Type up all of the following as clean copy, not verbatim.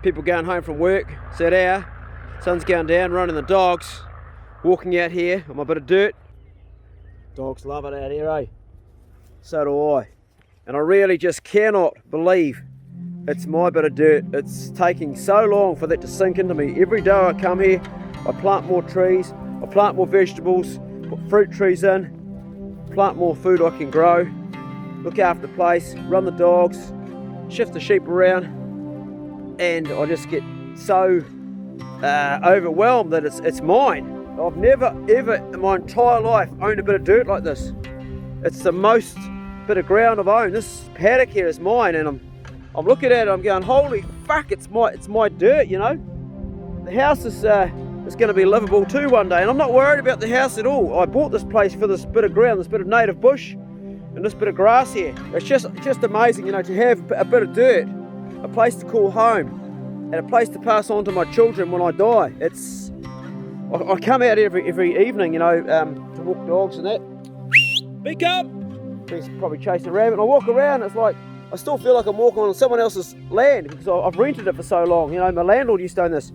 People going home from work, it's that hour. Sun's going down, running the dogs. Walking out here on my bit of dirt. Dogs love it out here, eh? So do I. And I really just cannot believe it's my bit of dirt. It's taking so long for that to sink into me. Every day I come here, I plant more trees, I plant more vegetables, put fruit trees in, plant more food I can grow, look after the place, run the dogs, shift the sheep around, and I just get so overwhelmed that it's mine. I've never ever in my entire life owned a bit of dirt like this. It's the most bit of ground I've owned. This paddock here is mine, and I'm looking at it, I'm going, holy fuck, it's my dirt, you know. The house is going to be livable too one day, and I'm not worried about the house at all. I bought this place for this bit of ground, this bit of native bush, and this bit of grass here. It's just amazing, you know, to have a bit of dirt, a place to call home, and a place to pass on to my children when I die. I come out every evening, you know, to walk dogs and that. Pick up! He's probably chasing a rabbit, and I walk around, it's like, I still feel like I'm walking on someone else's land because I've rented it for so long. You know, my landlord used to own this.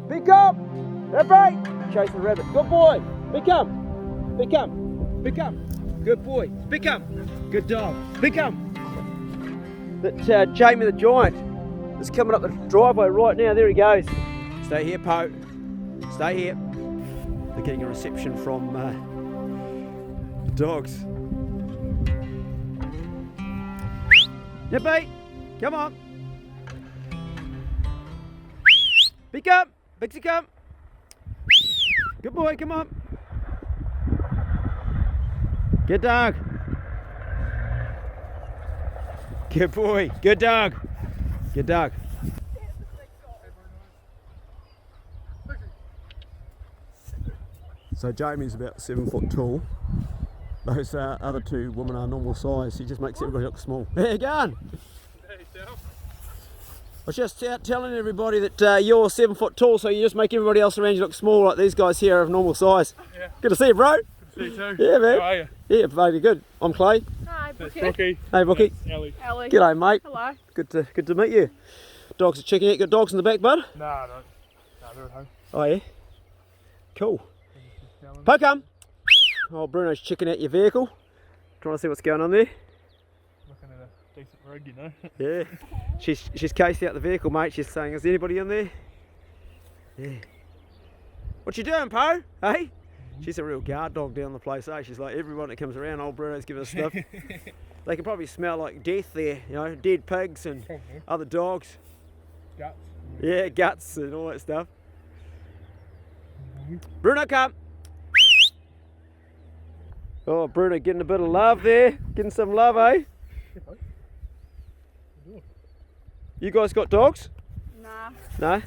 Pick up! Rabbit! Chasing a rabbit. Good boy! Pick up! Pick up! Pick up! Good boy! Pick up! Good dog! Pick up! That Jamie the Giant is coming up the driveway right now. There he goes. Stay here, Poe. Stay here. They're getting a reception from the dogs. Nippy, come on. Pick up. Pixie, come. Good boy, come on. Good dog. Good boy. Good dog. Good dog. So Jamie's about 7 foot tall. Those other two women are normal size. He just makes everybody look small. There you go. I was just out telling everybody that you're 7 foot tall, so you just make everybody else around you look small, like these guys here are of normal size. Yeah. Good to see you, bro. Good to see you too. Yeah, man. How are you? Yeah, very good. I'm Clay. Hi, Brookie. Brookie. Hey, Brookie. Ellie. G'day, mate. Hello. Good to meet you. Dogs are checking out. Got dogs in the back, bud? Nah, they're at home. Oh, yeah? Cool. Poke 'em. Oh, Bruno's checking out your vehicle. Trying to see what's going on there. Looking at a decent rig, you know. Yeah. She's cased out the vehicle, mate. She's saying, is anybody in there? Yeah. What you doing, Poe? Hey? She's a real guard dog down the place, eh? She's like, everyone that comes around, old Bruno's giving us stuff. They can probably smell like death there, you know, dead pigs and other dogs. Guts. Yeah, guts and all that stuff. Bruno, come. Oh, Bruno getting a bit of love there. Getting some love, eh? You guys got dogs? Nah. No?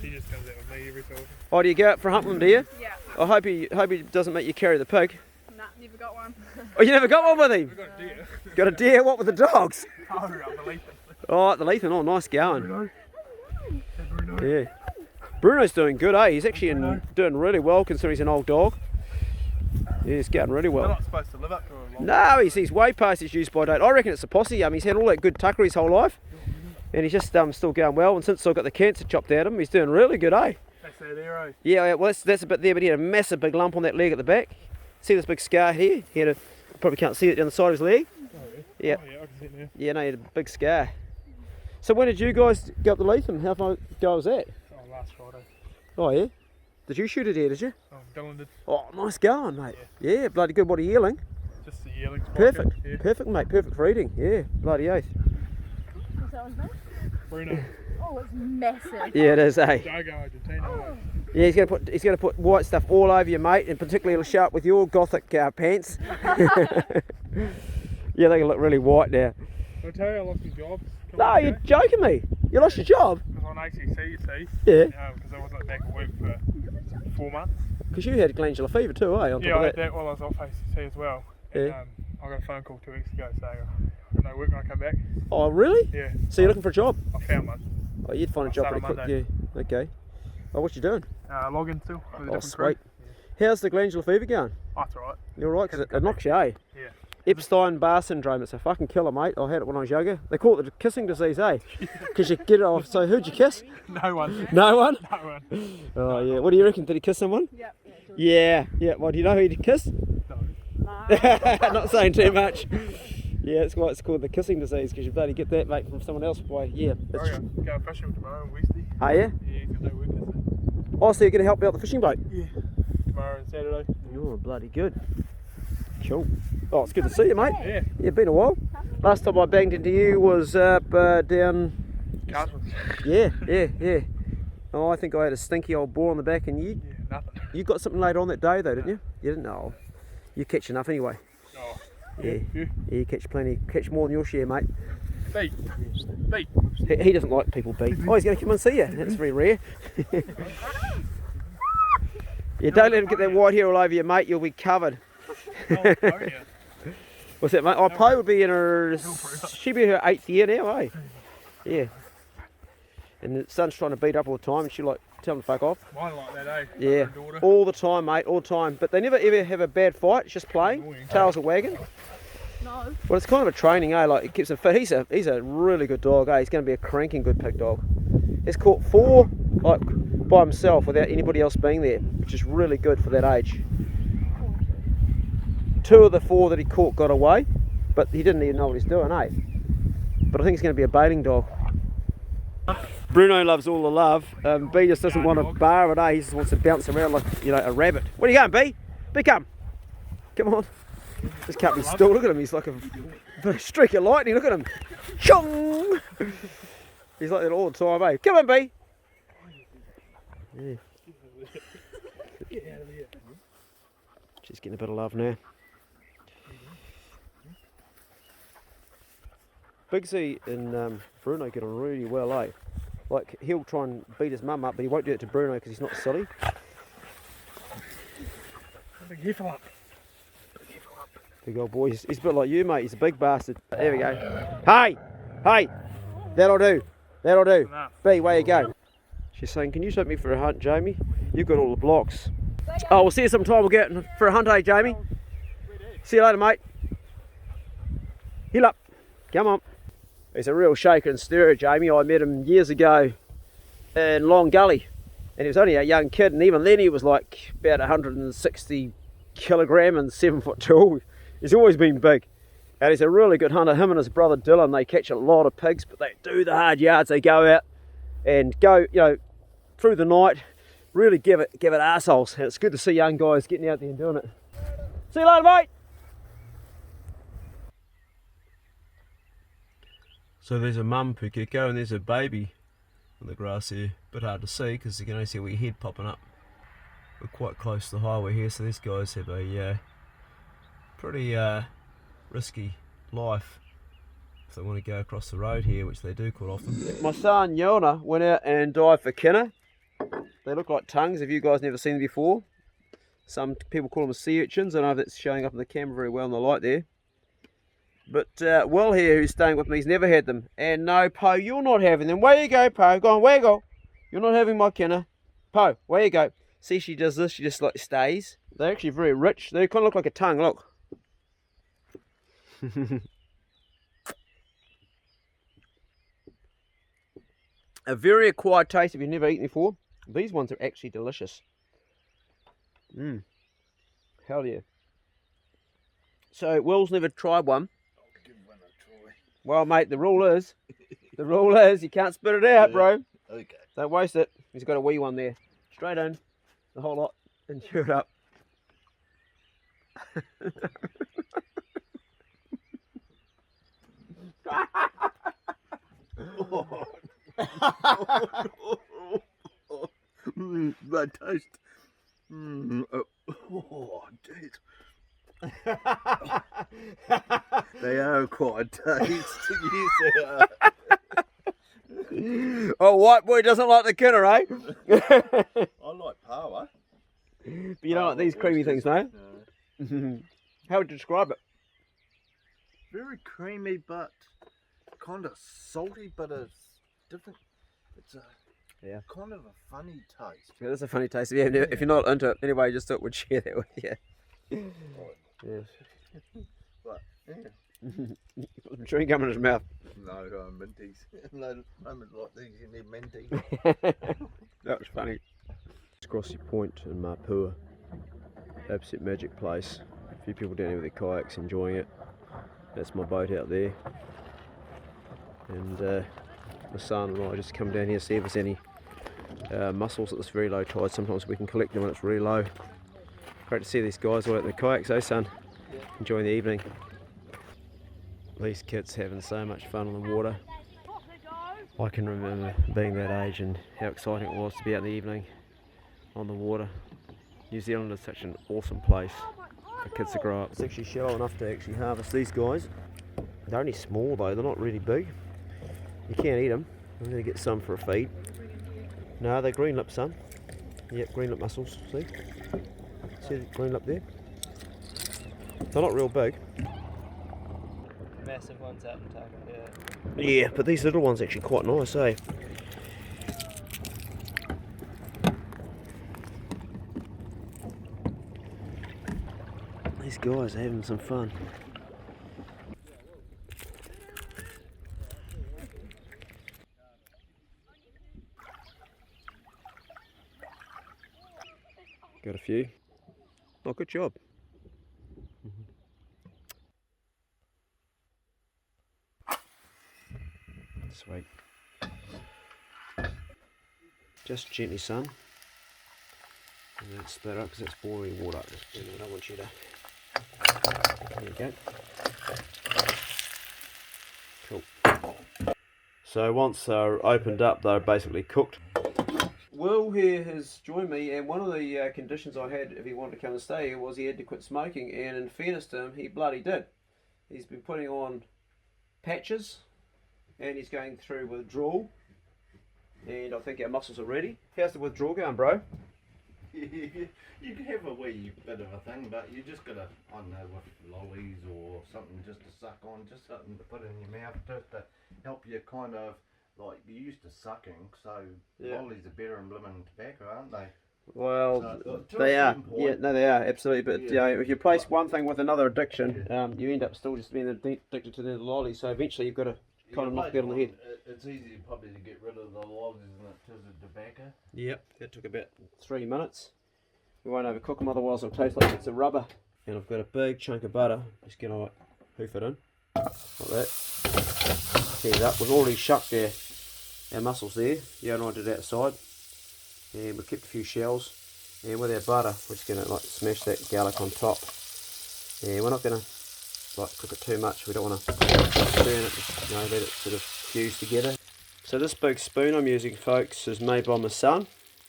She just comes out with me every time. Oh, do you go out for a hunt with him, do you? Yeah. I hope he doesn't make you carry the pig. Nah, never got one. Oh, you never got one with him? We've got a deer. Got a deer? What with the dogs? Oh, I believe it. Oh, the Lethan. Oh, nice going. Bruno. Hey, Bruno. Yeah. Bruno's doing good, eh? He's actually doing really well considering he's an old dog. Yeah, he's going really well. They're not supposed to live up to a long No, he's way past his use by date. I reckon it's a posse. He's had all that good tucker his whole life. And he's just still going well. And since I got the cancer chopped out of him, he's doing really good, eh? That's that arrow. Yeah, well, that's a bit there, but he had a massive big lump on that leg at the back. See this big scar here? He had probably can't see it down the side of his leg. Oh, Yeah. Oh, yeah, I can see it now. Yeah, no, he had a big scar. So when did you guys go up the Lethan? How far ago was that? Oh, last Friday. Oh, yeah? Did you shoot a deer, did you? Oh, Dylan did. Oh, nice going, mate. Yeah, bloody good. What a yearling. Just the yearlings. Perfect. Yeah. Perfect, mate. Perfect for eating. Yeah, bloody oath. What's that one's name? Bruno. Oh, it's massive. Yeah, it is, eh? Jago Argentina. Yeah, he's gonna put white stuff all over you, mate, and particularly it'll show up with your gothic pants. Yeah, they can look really white now. I'll tell you I lost my job. No, you're joking me. You lost your job? Because on ACC, you see. Yeah. Because I wasn't back at work for 4 months. Because you had glandular fever too, eh? On Yeah, top I of had that while I was off ACC as well. Yeah. And, I got a phone call 2 weeks ago saying I've got no work when I come back. Oh, really? Yeah. So you're looking for a job? I found one. Oh, you'd find a job pretty quick, yeah. Okay. Oh, what you doing? Login still. With a Oh, different crew. sweet. How's the glandular fever going? Oh, it's alright. You're right, because it knocks you, eh? Yeah. Epstein-Barr syndrome. It's a fucking killer, mate. I had it when I was younger. They call it the kissing disease, eh? Because you get it off. So who'd you kiss? No one. No one? No one. Oh, yeah. What do you reckon? Did he kiss someone? Yep. Yeah. Yeah. Well, do you know who he kissed? No. Not saying too much. Yeah, it's why it's called the kissing disease, because you bloody get that, mate, from someone else. Boy, yeah. Oh, yeah. Going fishing tomorrow in Westy. Oh, yeah? Yeah, he's got no work, is it? Oh, so you're going to help out the fishing boat? Yeah. Tomorrow and Saturday. Oh, bloody good. Cool. Oh, it's good to see you, mate. Yeah. Yeah, been a while. Last time I banged into you was up down... Cartons. Yeah. Oh, I think I had a stinky old boar on the back, and you... Yeah, nothing. You got something later on that day, though, didn't you? You didn't know. You catch enough anyway. Oh. Yeah. Yeah. You catch plenty. Catch more than your share, mate. Beat. He doesn't like people beat. Oh, he's going to come and see you. That's very rare. Yeah, don't let him get that white hair all over you, mate. You'll be covered. Oh, yeah. What's that, mate? Oh, Poe would be in her... She'd be her 8th year now, eh? Yeah. And the son's trying to beat up all the time, and she like tell him to fuck off. Mine like that, eh? Yeah, all the time, mate, all the time. But they never ever have a bad fight. It's just playing. Tails are wagging. No. Well, it's kind of a training, eh? Like, it keeps him fit. He's a really good dog, eh? He's going to be a cranking good pig dog. He's caught 4, like, by himself without anybody else being there, which is really good for that age. 2 of the 4 that he caught got away, but he didn't even know what he's doing, eh? But I think he's going to be a baiting dog. Bruno loves all the love. B just doesn't want to bar it, eh? He just wants to bounce around like, you know, a rabbit. Where are you going, B? B, come. Come on. Just can't be still. Look at him. He's like a streak of lightning. Look at him. Chong! He's like that all the time, eh? Come on, B. Yeah. She's getting a bit of love now. Bigsy and Bruno get on really well, eh? Like, he'll try and beat his mum up, but he won't do it to Bruno because he's not silly. Big heifer up. Big old boy. He's a bit like you, mate. He's a big bastard. There we go. Hey! Hey! That'll do. That'll do. Enough. B, way you go. She's saying, can you take me for a hunt, Jamie? You've got all the blocks. Oh, we'll see you sometime. We'll get for a hunt, eh, Jamie? See you later, mate. Heel up. Come on. He's a real shaker and stirrer, Jamie. I met him years ago in Long Gully, and he was only a young kid, and even then he was like about 160 kilogram and 7 foot tall. He's always been big, and he's a really good hunter. Him and his brother Dylan, they catch a lot of pigs, but they do the hard yards. They go out and go, you know, through the night, really give it arseholes, and it's good to see young guys getting out there and doing it. See you later, mate. So there's a mum pukeko and there's a baby on the grass here. A bit hard to see because you can only see a wee head popping up. We're quite close to the highway here, so these guys have a pretty risky life if they want to go across the road here, which they do quite often. My son Yona went out and dived for Kina. They look like tongues. Have you guys never seen them before? Some people call them sea urchins. I don't know if that's showing up in the camera very well in the light there. But Will here, who's staying with me, he's never had them. And no, Poe, you're not having them. Where you go, Poe? Go on, where you go? You're not having my Kina. Poe, where you go? See, she does this. She just like stays. They're actually very rich. They kind of look like a tongue. Look. A very acquired taste if you've never eaten before. These ones are actually delicious. Hell yeah. So Will's never tried one. Well, mate, the rule is you can't spit it out, bro. Okay. Don't waste it. He's got a wee one there. Straight in, the whole lot, and chew it up. Bad taste. Oh, jeez. They are quite tasty. Yes, they are. Oh, white boy doesn't like the Kina, eh? I like power. But you don't like these creamy things, no? No. How would you describe it? Very creamy, but kind of salty, but it's different. It's a kind of a funny taste. Yeah, that's a funny taste. If you're not into it, anyway, just thought we'd share that with you. Right. Yeah. But Yeah. Put some chewing gum in his mouth. No, minties. No moments like these, you need minty. That was funny. It's Crossy Point in Mapua. Absolute magic place. A few people down here with their kayaks enjoying it. That's my boat out there. And my son and I just come down here to see if there's any mussels at this very low tide. Sometimes we can collect them when it's really low. Great to see these guys all out in their kayaks, eh son? Yeah. Enjoying the evening. These kids having so much fun on the water. I can remember being that age and how exciting it was to be out in the evening on the water. New Zealand is such an awesome place for kids to grow up. It's actually shallow enough to actually harvest these guys. They're only small though, they're not really big. You can't eat them. I'm going to get some for a feed. No, they're green lip, son. Yep, green lip mussels, see? See the green lip there? They're not real big. Massive ones out in Taka, yeah. Yeah, but these little ones are actually quite nice, eh? These guys are having some fun. Got a few. Oh, good job. Sweet. Just gently, son. And then split up because it's boiling water. I don't want you to. There you go. Cool. So once they're opened up, they're basically cooked. Will here has joined me, and one of the conditions I had if he wanted to come and stay here was he had to quit smoking, and in fairness to him, he bloody did. He's been putting on patches, and he's going through withdrawal, and I think our muscles are ready. How's the withdrawal going, bro? You can have a wee bit of a thing, but you just gotta, I don't know, with lollies or something just to suck on, just something to put in your mouth just to help you kind of, like, you're used to sucking, so Yeah. lollies are better than blooming tobacco, aren't they? Well, So, to they a are. certain point, Yeah, no, they are absolutely. But Yeah. you know, if you place one thing with another addiction, you end up still just being addicted to the lolly. So eventually, you've got to kind of knock that on the head. It's easy probably to get rid of the lollies, isn't it, to the tobacco? Yep, that took about 3 minutes. We won't overcook them, otherwise it'll taste like it's a rubber. And I've got a big chunk of butter. Just gonna like hoof it in like that. Heat it up. We've already shucked our mussels there. Yeah, and I did outside, and we kept a few shells. And with our butter, we're just gonna like smash that garlic on top. And we're not gonna like cook it too much. We don't want to burn it. Just, let it sort of fuse together. So this big spoon I'm using, folks, is made by my son.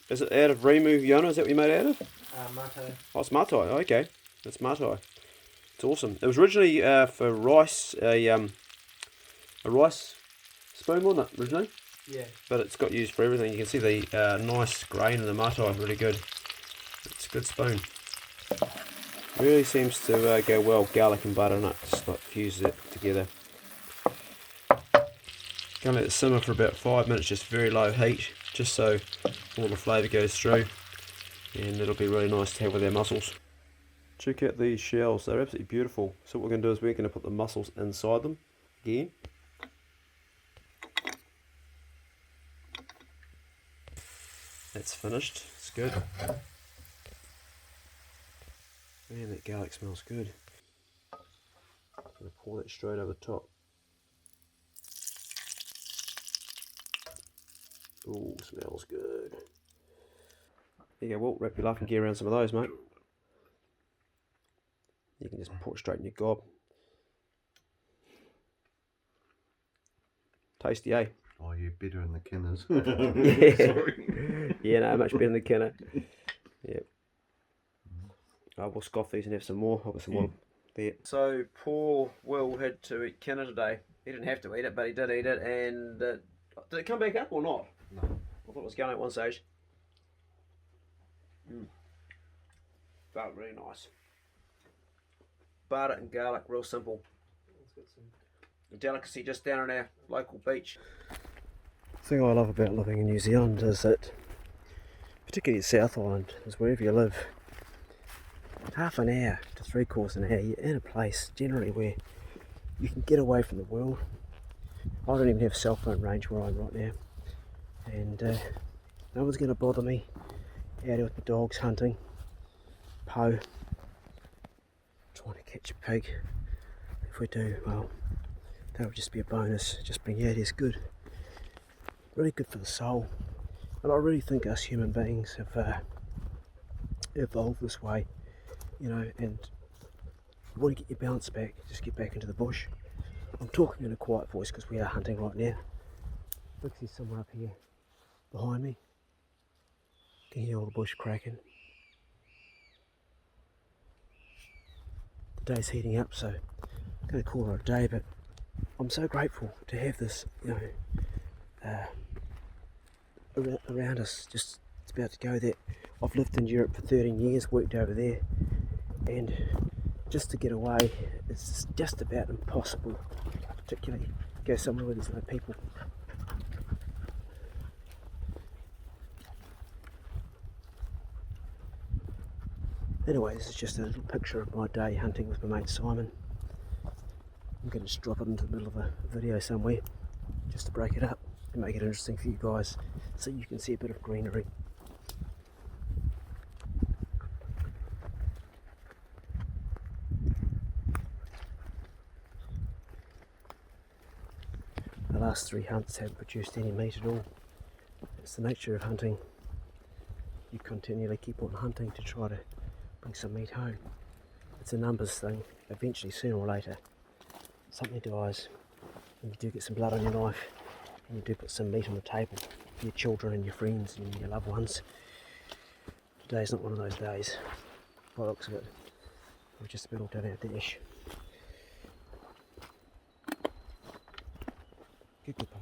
Is it out of Rimu, Yona? Is that what you made it out of? Matai. Oh, it's Matai. Okay, it's Matai. It's awesome. It was originally for rice, a rice spoon, wasn't it, originally? Yeah. But it's got used for everything. You can see the nice grain of the Matai, really good. It's a good spoon. Really seems to go well, garlic and butter in it, just like fuses it together. Gonna let it simmer for about 5 minutes, just very low heat, just so all the flavour goes through, and it'll be really nice to have with our mussels. Check out these shells, they're absolutely beautiful. So what we're going to do is we're going to put the mussels inside them again. That's finished, it's good. Man, that garlic smells good. I'm going to pour that straight over the top. Ooh, smells good. There you go, Walt, wrap your laughing gear around some of those, mate. You can just pour it straight in your gob. Tasty, eh? Oh, you're better in the Kinas. Yeah. Sorry. Yeah, no, much better than the Kina. Yep. I will scoff these and have some more. I've got some more there. So poor Will had to eat Kina today. He didn't have to eat it, but he did eat it. And did it come back up or not? No. I thought it was going at one stage. Felt really nice. Butter and garlic, real simple. A delicacy just down on our local beach. The thing I love about living in New Zealand is that, particularly South Island, is wherever you live, 1/2 an hour to 3/4 an hour, you're in a place generally where you can get away from the world. I don't even have cell phone range where I'm right now, and no one's going to bother me out here with the dogs hunting, trying to catch a pig. If we do, well, that'll just be a bonus. Just being out here is good, really good for the soul. And I really think us human beings have evolved this way, you know, and you want to get your balance back, just get back into the bush. I'm talking in a quiet voice because we are hunting right now. Look, there's someone up here behind me. You can hear all the bush cracking. The day's heating up, so I'm going to call it a day, but I'm so grateful to have this, you know, around us. Just it's about to go that I've lived in Europe for 13 years, worked over there, and just to get away it's just about impossible, particularly go somewhere where there's no people. Anyway, this is just a little picture of my day hunting with my mate Simon. I'm going to just drop it into the middle of a video somewhere just to break it up and make it interesting for you guys so you can see a bit of greenery. The last 3 hunts haven't produced any meat at all. It's the nature of hunting. You continually keep on hunting to try to bring some meat home. It's a numbers thing. Eventually, sooner or later, something dies and you do get some blood on your knife and you do put some meat on the table for your children and your friends and your loved ones. Today's not one of those days. By the looks of it, we're just about all done our dish. Good papa.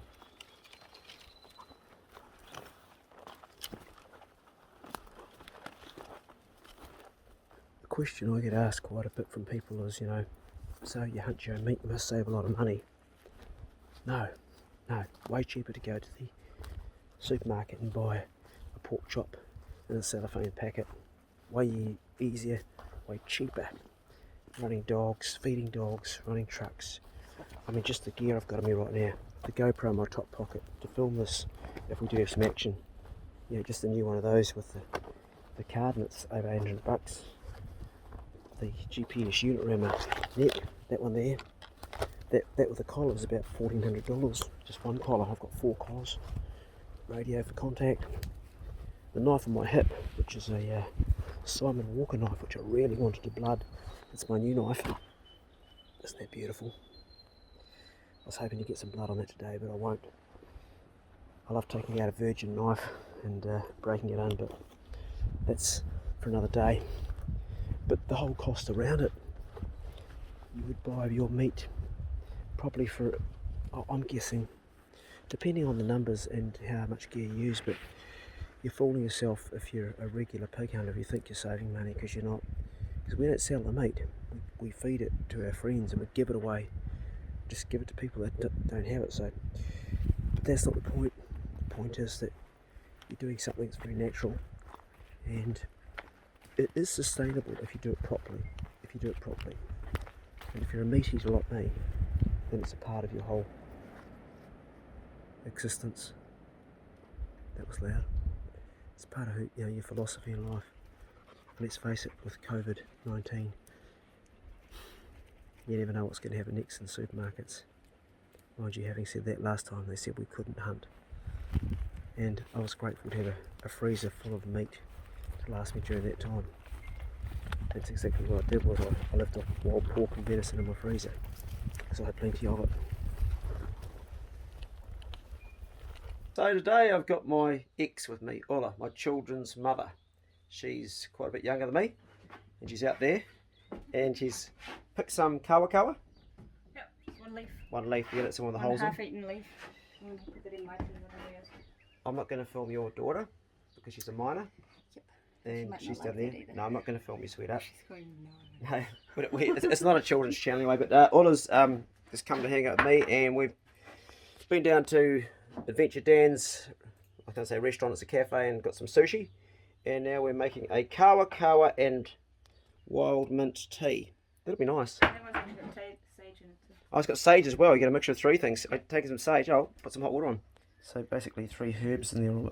The question I get asked quite a bit from people is, you know, so you hunt your own meat, you must save a lot of money. No, way cheaper to go to the supermarket and buy a pork chop in a cellophane packet. Way easier, way cheaper. Running dogs, feeding dogs, running trucks. I mean, just the gear I've got on me right now. The GoPro in my top pocket to film this if we do have some action. You know, just a new one of those with the card, and it's over $800. The GPS unit around my neck, that one there. That with the collar is about $1,400. Just one collar. I've got 4 collars. Radio for contact. The knife on my hip, which is a Simon Walker knife, which I really wanted to blood. It's my new knife. Isn't that beautiful? I was hoping to get some blood on that today, but I won't. I love taking out a virgin knife and breaking it in, but that's for another day. But the whole cost around it, you would buy your meat probably for, I'm guessing, depending on the numbers and how much gear you use, but you're fooling yourself if you're a regular pig hunter if you think you're saving money, because you're not. Because we don't sell the meat, we feed it to our friends and we give it away. Just give it to people that don't have it. So, but that's not the point. The point is that you're doing something that's very natural, and it is sustainable if you do it properly. And if you're a meat eater like me, then it's a part of your whole existence. That was loud. It's part of who, you know, your philosophy in life. Let's face it, with COVID-19, you never know what's going to happen next in supermarkets. Mind you, having said that, last time they said we couldn't hunt, and I was grateful to have a freezer full of meat to last me during that time. That's exactly what I did. Was I left off wild pork and venison in my freezer because I had plenty of it. So today I've got my ex with me, Ola, my children's mother. She's quite a bit younger than me, and she's out there, and she's picked some kawa. Yep, just one leaf. One leaf, yeah, that's the one with the holes in. Half-eaten leaf. Put that in my food, I'm not going to film your daughter because she's a minor. Yep. And She she's might not down like there. that No, I'm not going to film you, sweetheart. She's going, no. No, but it's not a children's channel anyway. But Ola's just come to hang out with me, and we've been down to Adventure Dan's, I can't say restaurant, it's a cafe, and got some sushi. And now we're making a kawa and wild mint tea. That'll be nice. That one's got sage in it too. Oh, it's got sage as well. You get a mixture of 3 things. I take some sage. Oh, put some hot water on. So basically 3 herbs in there.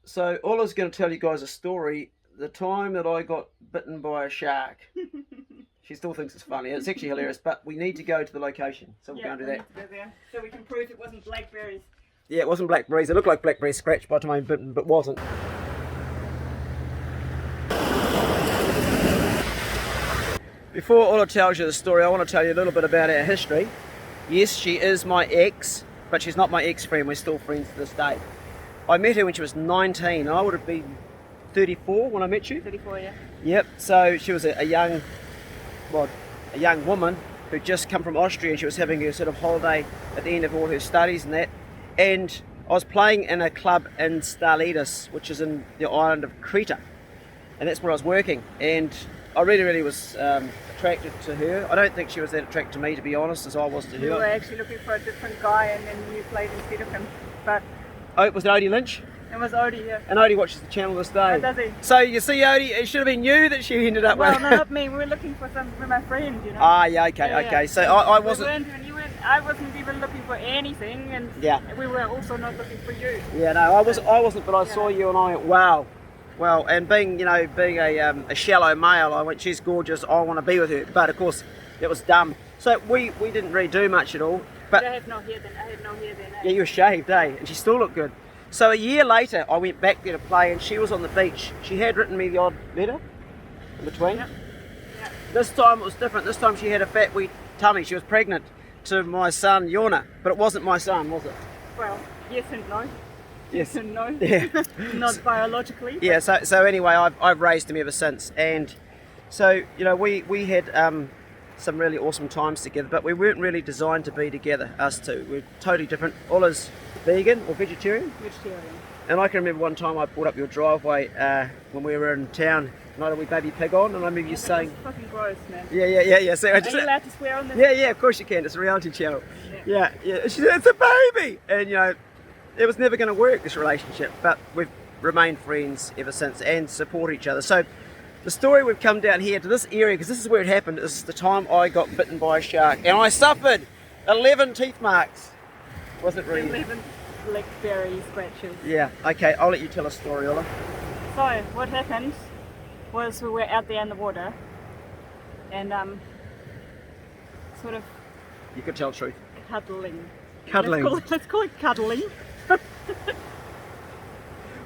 So all I was going to tell you guys a story. The time that I got bitten by a shark. She still thinks it's funny. It's actually hilarious, but we need to go to the location. So we're going to do that. Need to go there so we can prove it wasn't blackberries. Yeah, it wasn't blackberries. It looked like blackberries scratched by the time I bitten, but wasn't. Before Ola tells you the story, I want to tell you a little bit about our history. Yes, she is my ex, but she's not my ex-friend. We're still friends to this day. I met her when she was 19. I would have been 34 when I met you. 34, yeah. Yep. So she was a young woman who'd just come from Austria, and she was having her sort of holiday at the end of all her studies and that. And I was playing in a club in Starlidus, which is in the island of Creta, and that's where I was working. And I really was attracted to her. I don't think she was that attracted to me, to be honest, as I was to her. We were actually looking for a different guy, and then you played instead of him. But Oh, was it Odie Lynch? it was Odie, yeah. And Odie watches the channel this day. Oh, does he? So you see, Odie, it should have been you that she ended up Well, with. no, not me. We were looking for my friend, you know. Ah, yeah, okay, Yeah, yeah. okay. So I wasn't. I wasn't even looking for anything, and Yeah. we were also not looking for you. Yeah, no, I wasn't, but I saw you and I went, wow. Well, and being a shallow male, I went, she's gorgeous, I want to be with her. But of course, it was dumb. So we didn't really do much at all. But But I had no hair then. Eh? yeah, you were shaved, eh? And she still looked good. So a year later, I went back there to play, and she was on the beach. She had written me the odd letter in between. Yep. Yep. This time it was different. This time she had a fat wee tummy. She was pregnant to my son, Yona. But it wasn't my son, was it? Well, yes and no. Yes. And no. Yeah. Not biologically. Yeah, so anyway, I've raised him ever since, and so we had some really awesome times together, but we weren't really designed to be together, us two. We're totally different. Ola's vegan or vegetarian, Vegetarian. and I can remember one time I pulled up your driveway when we were in town, and I had a wee baby pig on, and I remember you saying, That's fucking gross, man. yeah. So I Are just, you allowed to swear on this? yeah, of course you can. It's a reality channel. Yeah. She said, it's a baby, and it was never going to work, this relationship, but we've remained friends ever since and support each other. So the story, we've come down here to this area because this is where it happened. This is the time I got bitten by a shark, and I suffered 11 teeth marks. Wasn't really? 11 blackberry scratches. Yeah. Okay, I'll let you tell a story, Ola. So what happened was we were out there in the water, and sort of You could tell the truth. cuddling. Cuddling. Let's call it cuddling.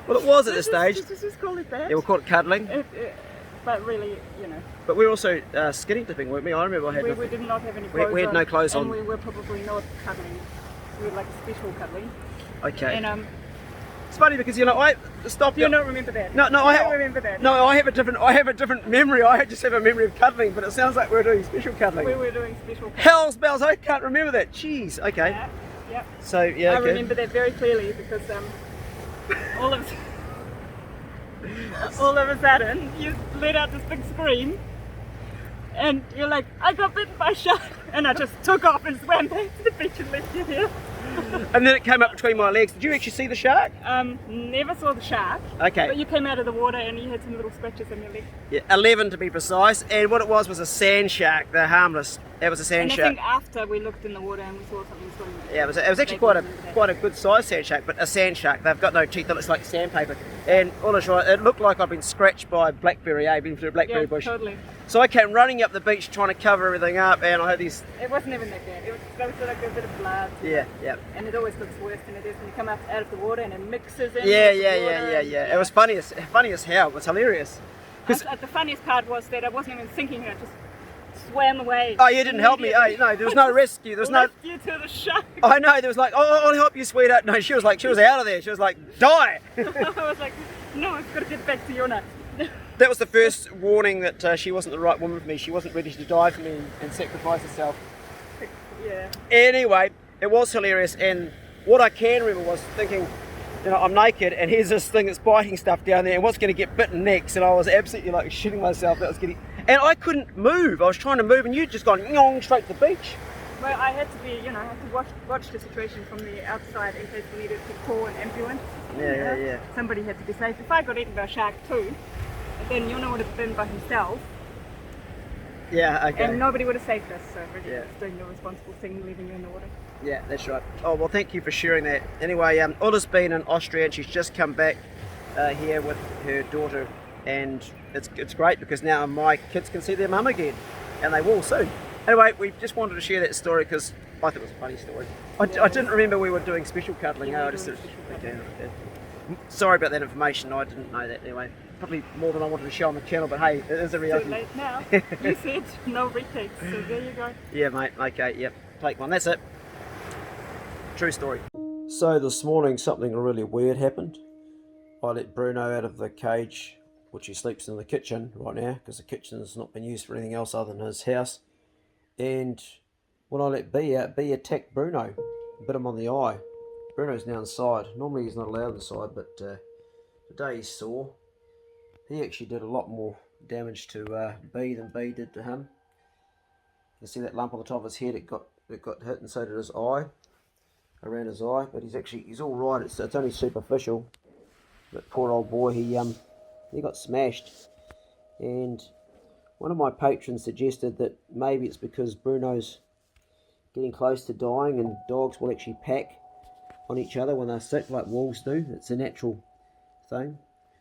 Well, it was at this stage. Let's just call it that. Yeah, we'll call it cuddling. But really, But we were also skinny dipping, weren't we? I remember I had. we did not have any We- clothes we had on, no clothes on. and we were probably not cuddling. We were like special cuddling. Okay. And It's funny because I stop you don't remember that? No, I I don't remember that. No, I have a different memory. I just have a memory of cuddling, but it sounds like we're doing special cuddling. We were doing special cuddling. Hell's bells! I can't remember that. Jeez. Okay. Yeah, yeah. So yeah. I Okay. remember that very clearly because all of a sudden you let out this big scream, and you're like, I got bitten by a shark, and I just took off and swam back to the beach and left you here. And then it came up between my legs. Did you actually see the shark? Never saw the shark. Okay. But you came out of the water and you had some little scratches on your leg. Yeah, 11 to be precise. And what it was a sand shark. They're harmless. It was a sand And I shark. think after we looked in the water and we saw something swimming. Yeah, it was actually quite a good sized sand shark, but a sand shark. They've got no teeth. It looks like sandpaper. And honestly, it looked like I'd been scratched by a blackberry. Been through a blackberry Yeah, bush. totally. So I came running up the beach trying to cover everything up, and I had these. It wasn't even that bad. It was like a bit of blood. Yeah. And it always looks worse than it is when you come out of the water and it mixes in. Yeah. with the water. It was funny as hell. It was hilarious. The funniest part was that I wasn't even thinking. I just swam away. Oh, you didn't help me. Oh, no, there was no rescue. There was no. Left you to the shark. I know. There was like, oh, I'll help you, sweetheart. No, she was out of there. She was like, die. I was like, no, I've got to get back to Yona. That was the first warning that she wasn't the right woman for me. She wasn't ready to die for me and sacrifice herself. Yeah. Anyway, it was hilarious, and what I can remember was thinking, I'm naked and here's this thing that's biting stuff down there, and what's going to get bitten next? And I was absolutely like shitting myself. And I couldn't move. I was trying to move, and you'd just gone nyong straight to the beach. Well, I had to be, I had to watch the situation from the outside in case we needed to call an ambulance. Yeah. Somebody had to be safe. If I got eaten by a shark too, then Yona would have been by himself. Yeah, okay. And nobody would have saved us, so we're Yeah. just doing the responsible thing, leaving you in the water. Yeah, that's right. Oh, well, thank you for sharing that. Anyway, Ulla's been in Austria and she's just come back here with her daughter, and it's great because now my kids can see their mum again, and they will soon. Anyway, we just wanted to share that story because I thought it was a funny story. I didn't remember we were doing special cuddling. Yeah, I we're just doing said, special okay, cuddling. okay. Sorry about that information. I didn't know that anyway. Probably more than I wanted to show on the channel, but hey, it is a Too reality. late now. You said no retakes, so there you go. Yeah, mate. Okay, yep. Take one. That's it. True story. So this morning, something really weird happened. I let Bruno out of the cage, which he sleeps in the kitchen right now, because the kitchen has not been used for anything else other than his house. And when I let B out, B attacked Bruno, bit him on the eye. Bruno's now inside. Normally he's not allowed inside, but today he's sore. He actually did a lot more damage to B than B did to him. You can see that lump on the top of his head. It got hit, and so did his eye, around his eye. But he's all right. It's only superficial. But poor old boy, he got smashed. And one of my patrons suggested that maybe it's because Bruno's getting close to dying, and dogs will actually pack on each other when they're sick, like wolves do. It's a natural thing.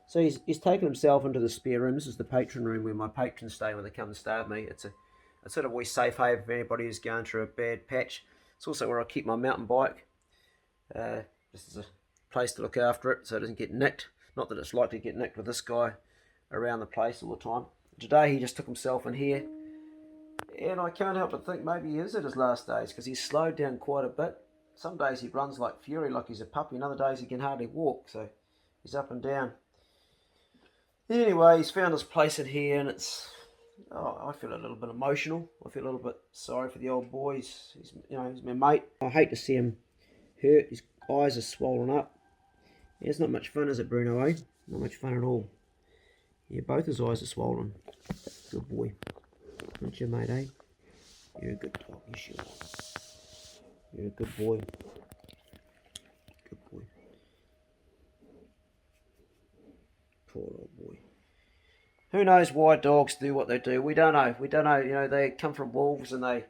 So he's taken himself into the spare room. This is the patron room where my patrons stay when they come and stay with me. It's a sort of always safe haven for anybody who's going through a bad patch. It's also where I keep my mountain bike. Just as a place to look after it so it doesn't get nicked. Not that it's likely to get nicked with this guy around the place all the time. Today he just took himself in here, and I can't help but think maybe he is at his last days because he's slowed down quite a bit. Some days he runs like fury, like he's a puppy, and other days he can hardly walk, so he's up and down. Anyway, he's found his place in here, and I feel a little bit emotional. I feel a little bit sorry for the old boy. He's my mate. I hate to see him hurt. His eyes are swollen up. Yeah, it's not much fun, is it, Bruno, eh? Not much fun at all. Yeah, both his eyes are swollen. Good boy. Aren't you, mate, eh? You're a good dog. Yes, you are. You're a good boy. Good boy. Poor old boy. Who knows why dogs do what they do? We don't know. We don't know. You know, they come from wolves, and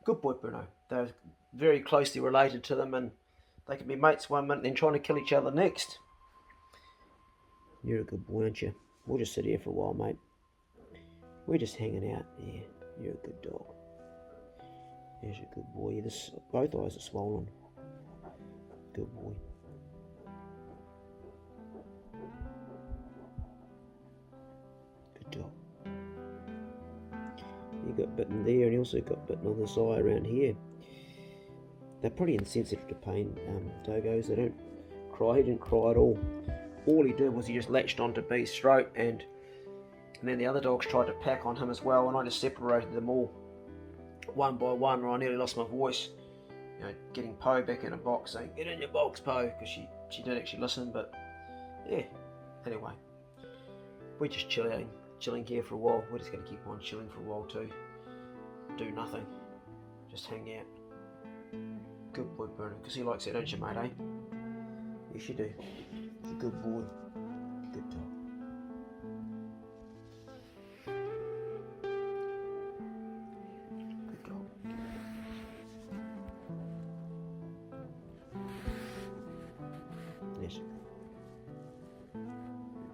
good boy, Bruno. They're very closely related to them, and they can be mates one minute and then trying to kill each other next. You're a good boy, aren't you? We'll just sit here for a while, mate. We're just hanging out. Yeah, you're a good dog. Yes, you're a good boy. Both eyes are swollen. Good boy. Good dog. He got bitten there, and he also got bitten on this eye around here. They're pretty insensitive to pain, dogos. They don't cry. He didn't cry at all. All he did was he just latched onto B's throat, and then the other dogs tried to pack on him as well, and I just separated them all one by one, or I nearly lost my voice. You know, getting Poe back in a box, saying, "Get in your box, Poe," because she did actually listen. But yeah, anyway, we're just chilling here for a while. We're just going to keep on chilling for a while too. Do nothing, just hang out. Good boy, Bruno, because he likes it, don't you, mate, eh? Yes, you do. He's a good boy. Good dog. Good dog. Yes.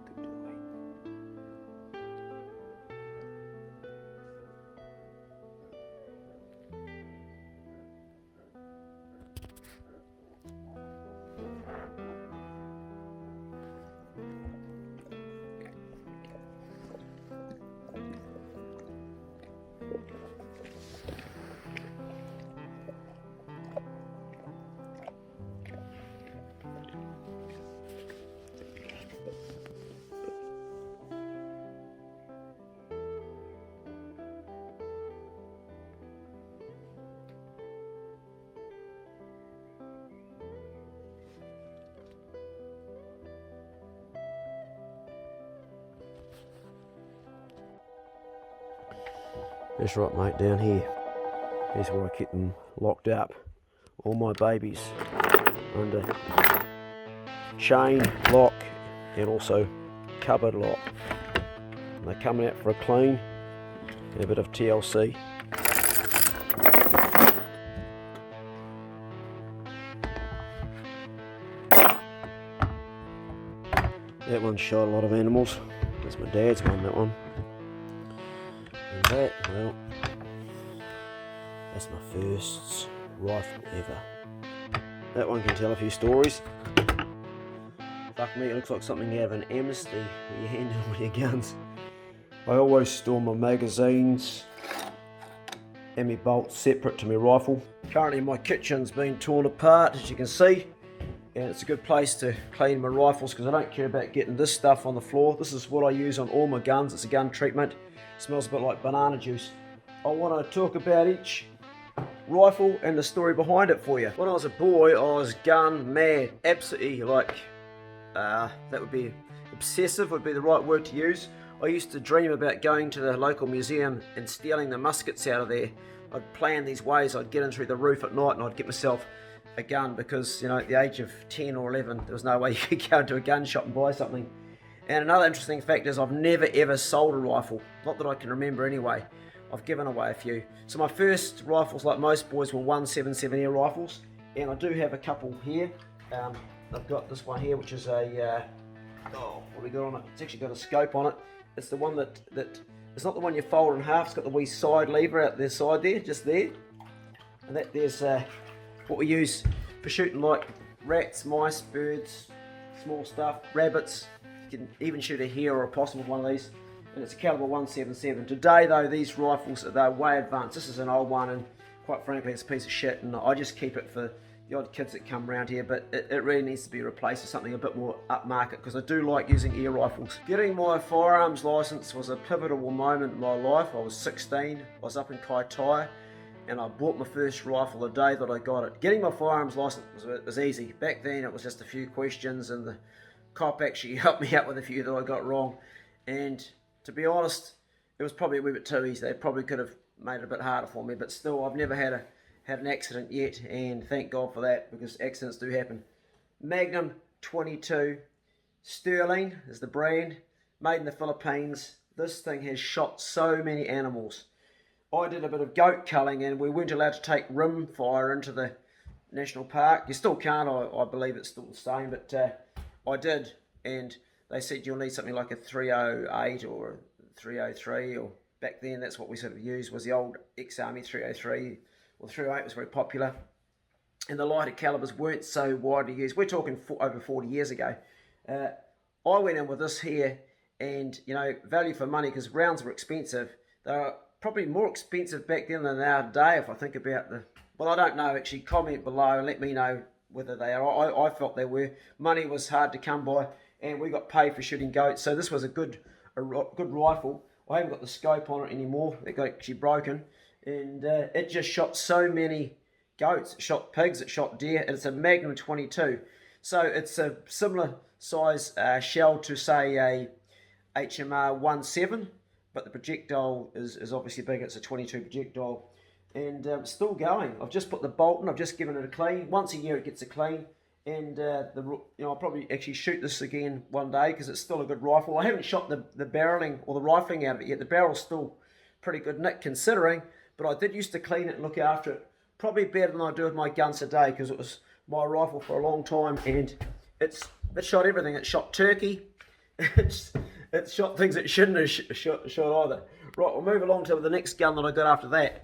Good dog, eh? That's right, mate, down here. Here's where I keep them locked up. All my babies under chain lock and also cupboard lock. And they're coming out for a clean, and a bit of TLC. That one shot a lot of animals. That's my dad's one, that one. And that, well, that's my first rifle ever. That one can tell a few stories. Fuck me, it looks like something out of an amnesty where you handle all your guns. I always store my magazines and my bolts separate to my rifle. Currently my kitchen's been torn apart, as you can see, and it's a good place to clean my rifles because I don't care about getting this stuff on the floor. This is what I use on all my guns. It's a gun treatment. It smells a bit like banana juice. I want to talk about each rifle and the story behind it for you. When I was a boy, I was gun mad, absolutely like, that would be obsessive would be the right word to use. I used to dream about going to the local museum and stealing the muskets out of there. I'd plan these ways, I'd get in through the roof at night and I'd get myself a gun because, you know, at the age of 10 or 11, there was no way you could go into a gun shop and buy something. And another interesting fact is I've never ever sold a rifle, not that I can remember anyway. I've given away a few. So my first rifles, like most boys, were 177 air rifles, and I do have a couple here. I've got this one here, which is a, what do we got on it? It's actually got a scope on it. It's the one that it's not the one you fold in half. It's got the wee side lever out the side there, just there. And that there's what we use for shooting like rats, mice, birds, small stuff, rabbits. You can even shoot a hare or a possum with one of these. And it's a caliber 177. Today though, these rifles, they're way advanced. This is an old one and quite frankly it's a piece of shit, and I just keep it for the odd kids that come around here, but it really needs to be replaced with something a bit more upmarket because I do like using air rifles. Getting my firearms license was a pivotal moment in my life. I was 16, I was up in Kaitaia, and I bought my first rifle the day that I got it. Getting my firearms license was easy. Back then it was just a few questions and the cop actually helped me out with a few that I got wrong, and to be honest, it was probably a wee bit too easy. They probably could have made it a bit harder for me, but still, I've never had an accident yet, and thank God for that, because accidents do happen. Magnum 22, Sterling is the brand, made in the Philippines. This thing has shot so many animals. I did a bit of goat culling, and we weren't allowed to take rim fire into the national park. You still can't, I believe it's still the same, but I did, and they said you'll need something like a 308 or a 303, or back then that's what we sort of used, was the old ex-army 303. Well, 308 was very popular, and the lighter calibers weren't so widely used. We're talking over 40 years ago. I went in with this here, and you know, value for money, because rounds were expensive. They were probably more expensive back then than they are today, if I think about the... Well, I don't know, actually. Comment below and let me know whether they are. I felt they were. Money was hard to come by, and we got paid for shooting goats, so this was a good rifle. I haven't got the scope on it anymore. It got actually broken. And it just shot so many goats. It shot pigs, it shot deer, and it's a Magnum 22. So it's a similar size shell to, say, a HMR 17, but the projectile is obviously bigger. It's a 22 projectile, and still going. I've just put the bolt in. I've just given it a clean. Once a year it gets a clean, and I'll probably actually shoot this again one day because it's still a good rifle. I haven't shot the barreling or the rifling out of it yet. The barrel's still pretty good nick considering. But I did used to clean it and look after it. Probably better than I do with my guns today, because it was my rifle for a long time, and it shot everything. It shot turkey. It shot things it shouldn't have shot either. Right, we'll move along to the next gun that I got after that.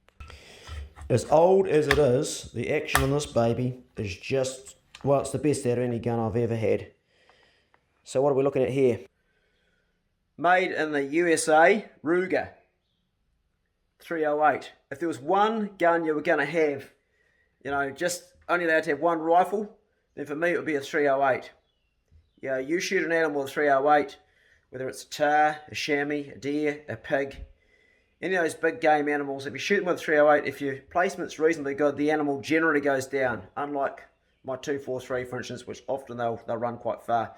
As old as it is, the action on this baby is just, well, it's the best out of any gun I've ever had. So what are we looking at here? Made in the USA, Ruger 308. If there was one gun you were going to have, you know, just only allowed to have one rifle, then for me it would be a 308. Yeah, you shoot an animal with a 308, whether it's a tar, a chamois, a deer, a pig, any of those big game animals, if you shoot them with a 308, if your placement's reasonably good, the animal generally goes down, unlike my 243, for instance, which often they'll run quite far.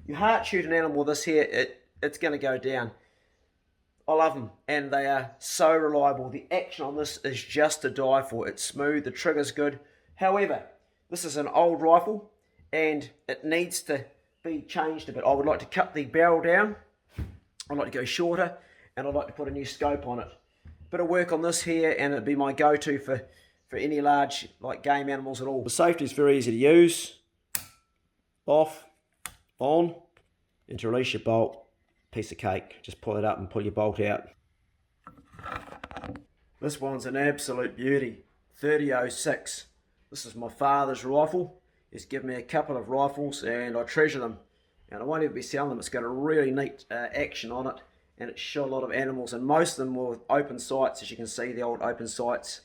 You heart shoot an animal with this here, it's going to go down. I love them, and they are so reliable. The action on this is just to die for. It's smooth, the trigger's good. However, this is an old rifle, and it needs to be changed a bit. I would like to cut the barrel down, I'd like to go shorter, and I'd like to put a new scope on it. Bit of work on this here, and it'd be my go-to for any large like game animals at all. The safety is very easy to use. Off, on, and to release your bolt, piece of cake. Just pull it up and pull your bolt out. This one's an absolute beauty. 3006. This is my father's rifle. He's given me a couple of rifles and I treasure them. And I won't ever be selling them. It's got a really neat action on it, and it shot a lot of animals, and most of them were with open sights, as you can see, the old open sights.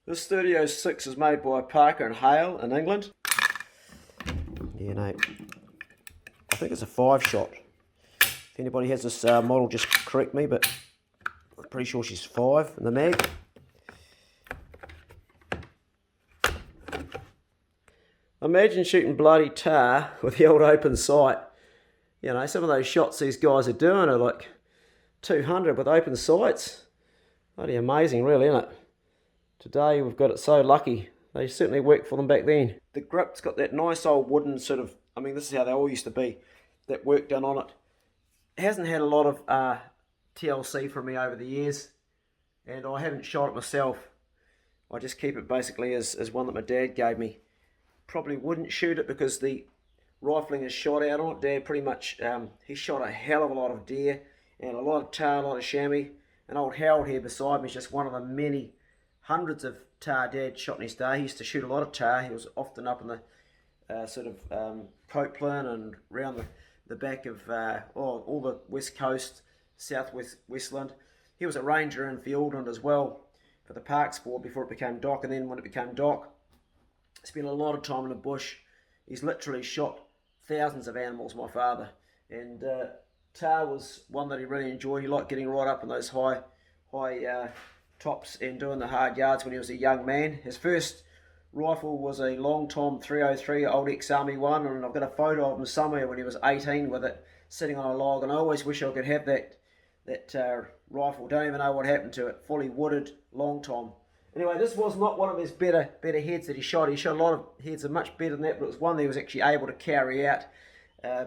This 3006 is made by Parker and Hale in England. Yeah, no, I think it's a 5-shot. If anybody has this model, just correct me, but I'm pretty sure she's 5 in the mag. Imagine shooting bloody tar with the old open sight. You know, some of those shots these guys are doing are like 200 with open sights. Bloody amazing, really, isn't it? Today we've got it so lucky. They certainly worked for them back then. The grip's got that nice old wooden sort of, I mean, this is how they all used to be, that work done on it. It hasn't had a lot of TLC from me over the years, and I haven't shot it myself. I just keep it basically as one that my dad gave me. Probably wouldn't shoot it because the rifling is shot out on it. Dad pretty much, he shot a hell of a lot of deer and a lot of tar, a lot of chamois. And old Harold here beside me is just one of the many hundreds of tar Dad shot in his day. He used to shoot a lot of tar. He was often up in the sort of Copeland and round the back of all the west coast, southwest Westland. He was a ranger in Fiordland as well for the Parks Board before it became DOC, and then when it became DOC, spent a lot of time in the bush. He's literally shot thousands of animals, my father, and tar was one that he really enjoyed. He liked getting right up in those high tops and doing the hard yards when he was a young man. His first rifle was a Long Tom 303, old ex-army one, and I've got a photo of him somewhere when he was 18 with it sitting on a log, and I always wish I could have that rifle. Don't even know what happened to it. Fully wooded Long Tom. Anyway, this was not one of his better heads that he shot. He shot a lot of heads that are much better than that, but it was one that he was actually able to carry out.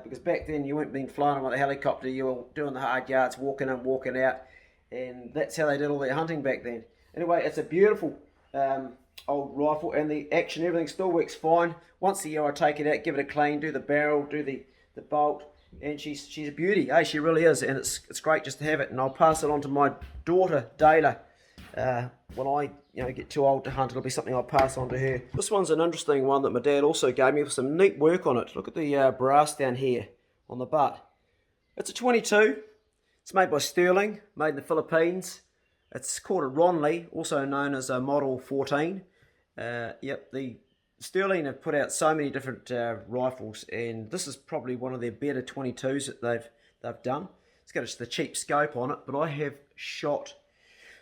Because back then you weren't being flown with a helicopter, you were doing the hard yards, walking in, walking out, and that's how they did all their hunting back then. Anyway, it's a beautiful old rifle, and the action, everything still works fine. Once a year I take it out, give it a clean, do the barrel, do the bolt, and she's a beauty. Hey, she really is, and it's great just to have it. And I'll pass it on to my daughter, Dayla. When I get too old to hunt, it'll be something I'll pass on to her. This one's an interesting one that my dad also gave me with some neat work on it. Look at the brass down here on the butt. It's a 22. It's made by Sterling, made in the Philippines. It's called a Ronley, also known as a Model 14. The Sterling have put out so many different rifles, and this is probably one of their better 22s that they've done. It's got the cheap scope on it, but I have shot.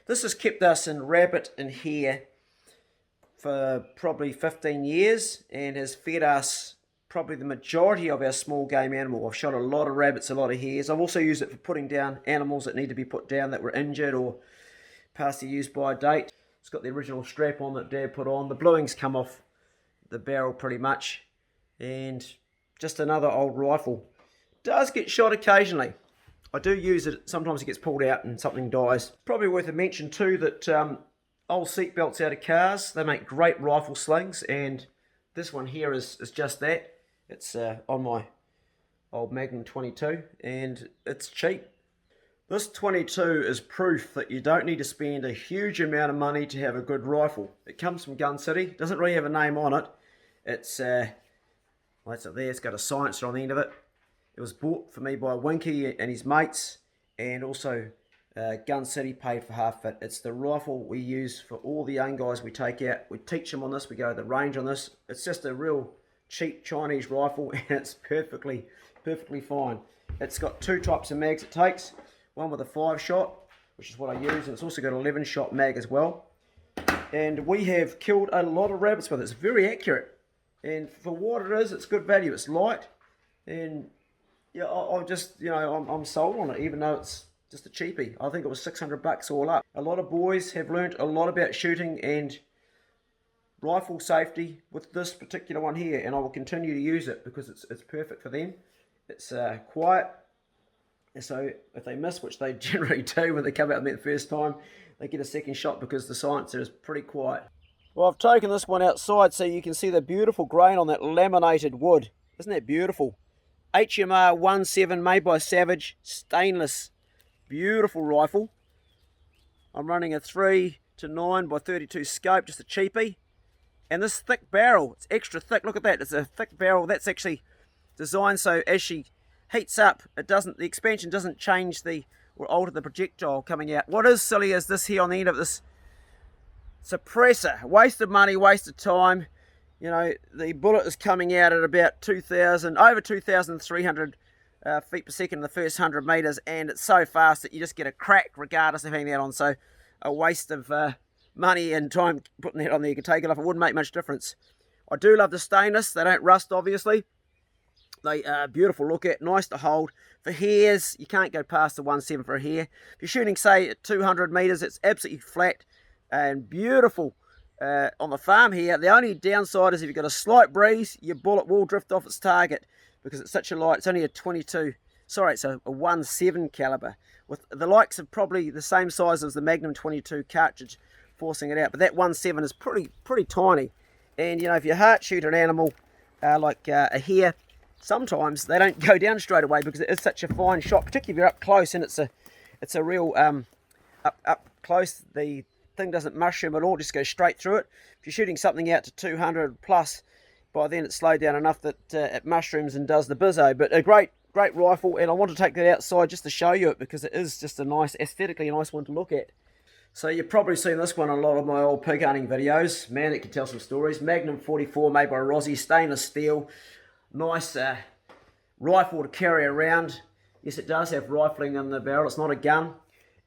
This has kept us in rabbit and hare for probably 15 years and has fed us probably the majority of our small game animal. I've shot a lot of rabbits, a lot of hares. I've also used it for putting down animals that need to be put down that were injured or past the use by date. It's got the original strap on that Dad put on. The bluings come off the barrel pretty much, and just another old rifle. Does get shot occasionally. I do use it, sometimes it gets pulled out and something dies. Probably worth a mention too that old seat belts out of cars, they make great rifle slings, and this one here is just that. It's on my old Magnum 22, and it's cheap. This 22 is proof that you don't need to spend a huge amount of money to have a good rifle. It comes from Gun City, doesn't really have a name on it. It's, well, it's up there, it's got a silencer on the end of it. It was bought for me by Winky and his mates, and also Gun City paid for half it. It's the rifle we use for all the young guys we take out. We teach them on this, we go to the range on this. It's just a real cheap Chinese rifle, and it's perfectly fine. It's got two types of mags it takes. One with a 5-shot, which is what I use, and it's also got an 11-shot mag as well. And we have killed a lot of rabbits with it. It's very accurate, and for what it is, it's good value. It's light, and yeah, I'm sold on it, even though it's just a cheapie. I think it was $600 all up. A lot of boys have learnt a lot about shooting and rifle safety with this particular one here, and I will continue to use it because it's perfect for them. It's quiet, and so if they miss, which they generally do when they come out and meet the first time, they get a second shot because the silencer is pretty quiet. Well, I've taken this one outside so you can see the beautiful grain on that laminated wood. Isn't that beautiful? HMR 17 made by Savage, stainless, beautiful rifle. I'm running a 3-9 by 32 scope, just a cheapie. And this thick barrel, it's extra thick. Look at that, it's a thick barrel. That's actually designed so as she heats up, the expansion doesn't change or alter the projectile coming out. What is silly is this here on the end of this suppressor. Waste of money, waste of time. You know, the bullet is coming out at about over 2,300 feet per second in the first 100 meters, and it's so fast that you just get a crack regardless of having that on. So a waste of money and time putting that on there. You can take it off, it wouldn't make much difference. I do love the stainless. They don't rust, obviously. They are beautiful to look at, nice to hold. For hares, you can't go past the 1.7 for a hare. If you're shooting, say, at 200 meters, it's absolutely flat and beautiful on the farm here. The only downside is if you've got a slight breeze, your bullet will drift off its target because it's such a light. It's only a 1.7 caliber with the likes of probably the same size as the Magnum 22 cartridge forcing it out. But that 1.7 is pretty tiny. And, you know, if you heart shoot an animal like a hare, sometimes they don't go down straight away because it is such a fine shot, particularly if you're up close and it's a real up close. The thing doesn't mushroom at all, just goes straight through it. If you're shooting something out to 200 plus, by then it's slowed down enough that it mushrooms and does the bizzo. But a great rifle, and I want to take that outside just to show you it because it is just aesthetically a nice one to look at. So you've probably seen this one on a lot of my old pig hunting videos. Man, it can tell some stories. Magnum 44 made by Rossi, stainless steel. Nice rifle to carry around. Yes, it does have rifling in the barrel. It's not a gun.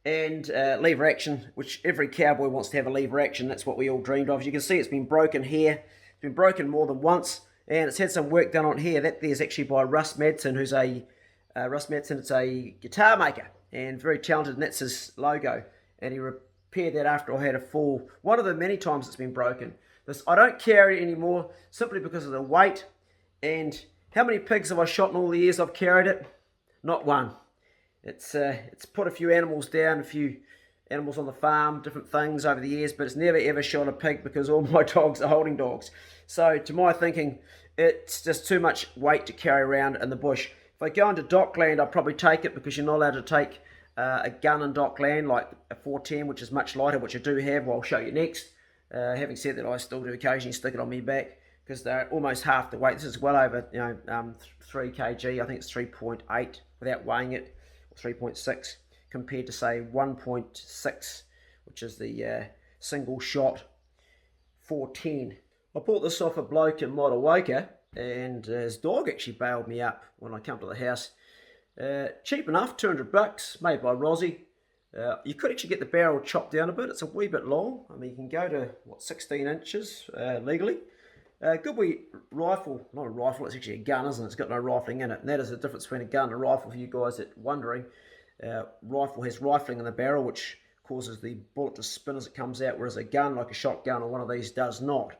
And lever action, which every cowboy wants to have a lever action. That's what we all dreamed of. As you can see, it's been broken here. It's been broken more than once. And it's had some work done on here. That there's actually by Russ Madsen, who's it's a guitar maker. And very talented, and that's his logo. And he repaired that after I had a fall. One of the many times it's been broken. I don't carry it anymore simply because of the weight. And how many pigs have I shot in all the years I've carried it? Not one. It's put a few animals down, a few animals on the farm, different things over the years, but it's never ever shot a pig because all my dogs are holding dogs. So to my thinking, it's just too much weight to carry around in the bush. If I go into dockland, I'll probably take it because you're not allowed to take a gun in dockland like a 410, which is much lighter, which I do have. I'll show you next. Having said that, I still do occasionally stick it on my back, because they're almost half the weight. This is well over 3 kg. I think it's 3.8 without weighing it, or 3.6 compared to say 1.6, which is the single shot 410. I bought this off a bloke in Motueka, and his dog actually bailed me up when I come to the house. Cheap enough, $200, made by Rossi. You could actually get the barrel chopped down a bit. It's a wee bit long. I mean, you can go to 16 inches legally. Good wee rifle, not a rifle, it's actually a gun, isn't it? It's got no rifling in it, and that is the difference between a gun and a rifle for you guys that are wondering. Rifle has rifling in the barrel, which causes the bullet to spin as it comes out, whereas a gun, like a shotgun or one of these, does not.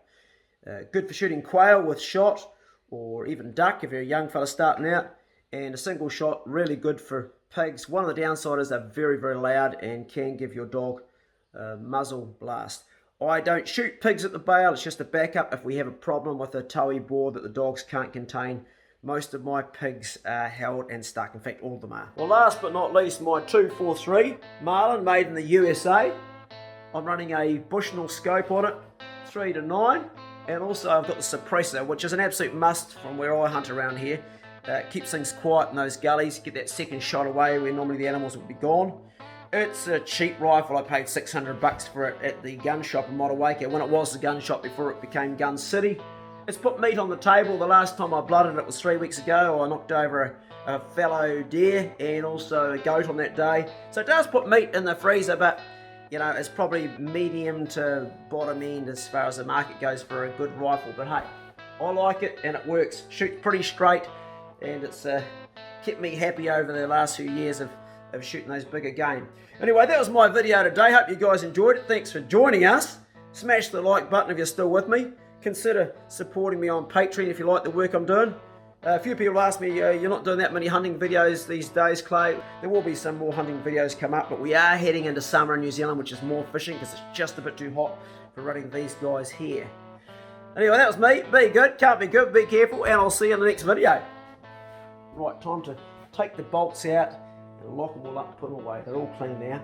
Good for shooting quail with shot, or even duck if you're a young fella starting out, and a single shot, really good for pigs. One of the downsides is they're very, very loud and can give your dog a muzzle blast. I don't shoot pigs at the bail, it's just a backup if we have a problem with a towie boar that the dogs can't contain. Most of my pigs are held and stuck, in fact all of them are. Well, last but not least, my 243 Marlin, made in the USA. I'm running a Bushnell scope on it, 3-9, and also I've got the suppressor, which is an absolute must from where I hunt around here. Keeps things quiet in those gullies, get that second shot away where normally the animals would be gone. It's a cheap rifle. I paid $600 for it at the gun shop in Motueka, when it was the gun shop before it became Gun City. It's put meat on the table. The last time I blooded it was 3 weeks ago. I knocked over a fallow deer and also a goat on that day. So it does put meat in the freezer, but you know, it's probably medium to bottom end as far as the market goes for a good rifle. But hey, I like it and it works. Shoots pretty straight, and it's kept me happy over the last few years of shooting those bigger game. Anyway, that was my video today. Hope you guys enjoyed it. Thanks for joining us. Smash the like button if you're still with me. Consider supporting me on Patreon if you like the work I'm doing. A few people ask me, you're not doing that many hunting videos these days, Clay. There will be some more hunting videos come up, but we are heading into summer in New Zealand, which is more fishing because it's just a bit too hot for running these guys here. Anyway, that was me. Be good, can't be good, be careful, and I'll see you in the next video. Right, time to take the bolts out and lock them all up and put them away. They're all clean now.